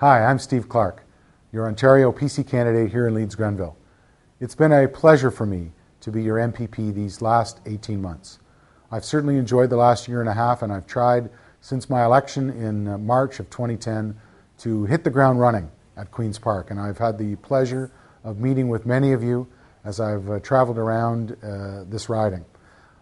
Hi, I'm Steve Clark, your Ontario PC candidate here in Leeds-Grenville. It's been a pleasure for me to be your MPP these last 18 months. I've certainly enjoyed the last year and a half, and I've tried since my election in March of 2010 to hit the ground running at Queen's Park, and I've had the pleasure of meeting with many of you as I've traveled around this riding.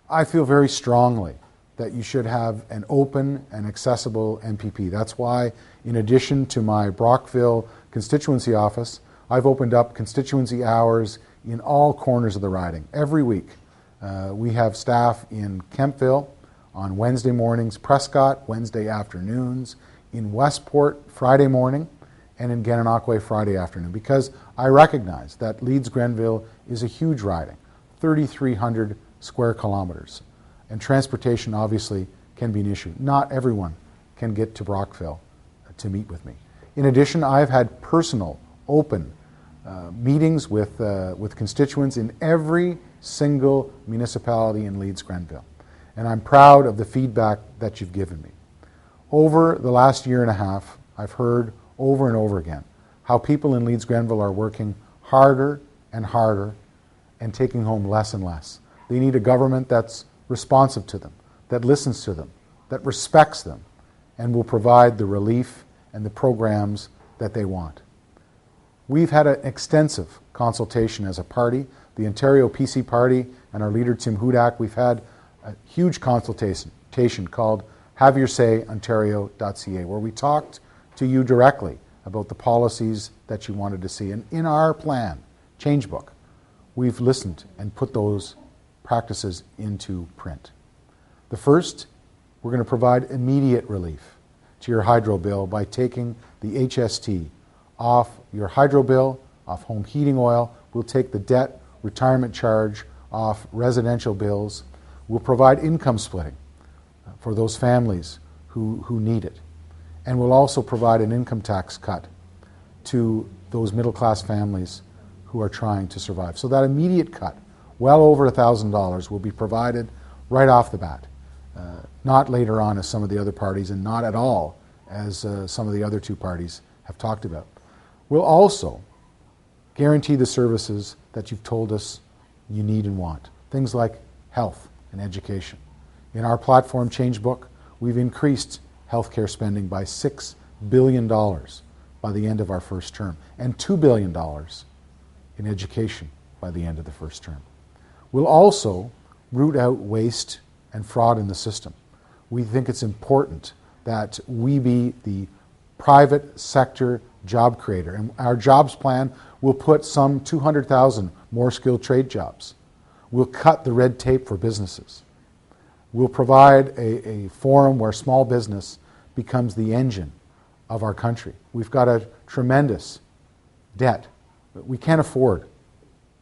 I feel very strongly that you should have an open and accessible MPP. That's why, in addition to my Brockville constituency office, I've opened up constituency hours in all corners of the riding. Every week, we have staff in Kemptville on Wednesday mornings, Prescott Wednesday afternoons, in Westport Friday morning, and in Gananoque Friday afternoon, because I recognize that Leeds-Grenville is a huge riding, 3,300 square kilometers. And transportation obviously can be an issue. Not everyone can get to Brockville to meet with me. In addition, I've had personal, open meetings with constituents in every single municipality in Leeds-Grenville. And I'm proud of the feedback that you've given me. Over the last year and a half, I've heard over and over again how people in Leeds-Grenville are working harder and harder and taking home less and less. They need a government that's responsive to them, that listens to them, that respects them, and will provide the relief and the programs that they want. We've had an extensive consultation as a party, the Ontario PC Party and our leader Tim Hudak. We've had a huge consultation called HaveYourSayOntario.ca, where we talked to you directly about the policies that you wanted to see. And in our plan, Change Book, we've listened and put those practices into print. The first, we're going to provide immediate relief to your hydro bill by taking the HST off your hydro bill, off home heating oil. We'll take the debt retirement charge off residential bills. We'll provide income splitting for those families who need it. And we'll also provide an income tax cut to those middle-class families who are trying to survive. So that immediate cut, well over $1,000, will be provided right off the bat. Not later on as some of the other parties, and not at all as some of the other two parties have talked about. We'll also guarantee the services that you've told us you need and want. Things like health and education. In our platform Change Book, we've increased healthcare spending by $6 billion by the end of our first term, and $2 billion in education by the end of the first term. We'll also root out waste and fraud in the system. We think it's important that we be the private sector job creator. And our jobs plan will put some 200,000 more skilled trade jobs. We'll cut the red tape for businesses. We'll provide a forum where small business becomes the engine of our country. We've got a tremendous debt. We can't afford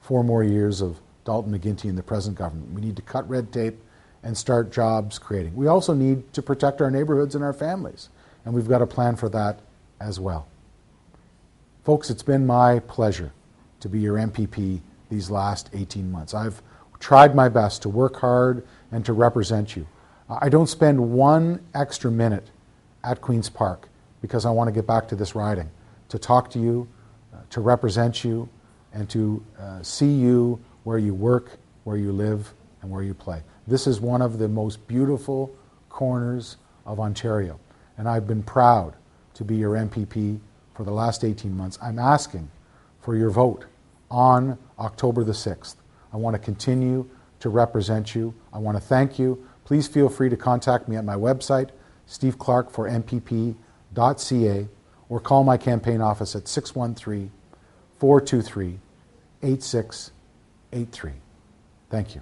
4 more years of Dalton McGuinty and the present government. We need to cut red tape and start jobs creating. We also need to protect our neighborhoods and our families, and we've got a plan for that as well. Folks, it's been my pleasure to be your MPP these last 18 months. I've tried my best to work hard and to represent you. I don't spend one extra minute at Queen's Park because I want to get back to this riding, to talk to you, to represent you, and to see you where you work, where you live, and where you play. This is one of the most beautiful corners of Ontario, and I've been proud to be your MPP for the last 18 months. I'm asking for your vote on October the 6th. I want to continue to represent you. I want to thank you. Please feel free to contact me at my website, steveclark4mpp.ca, or call my campaign office at 613-423-8683. Thank you.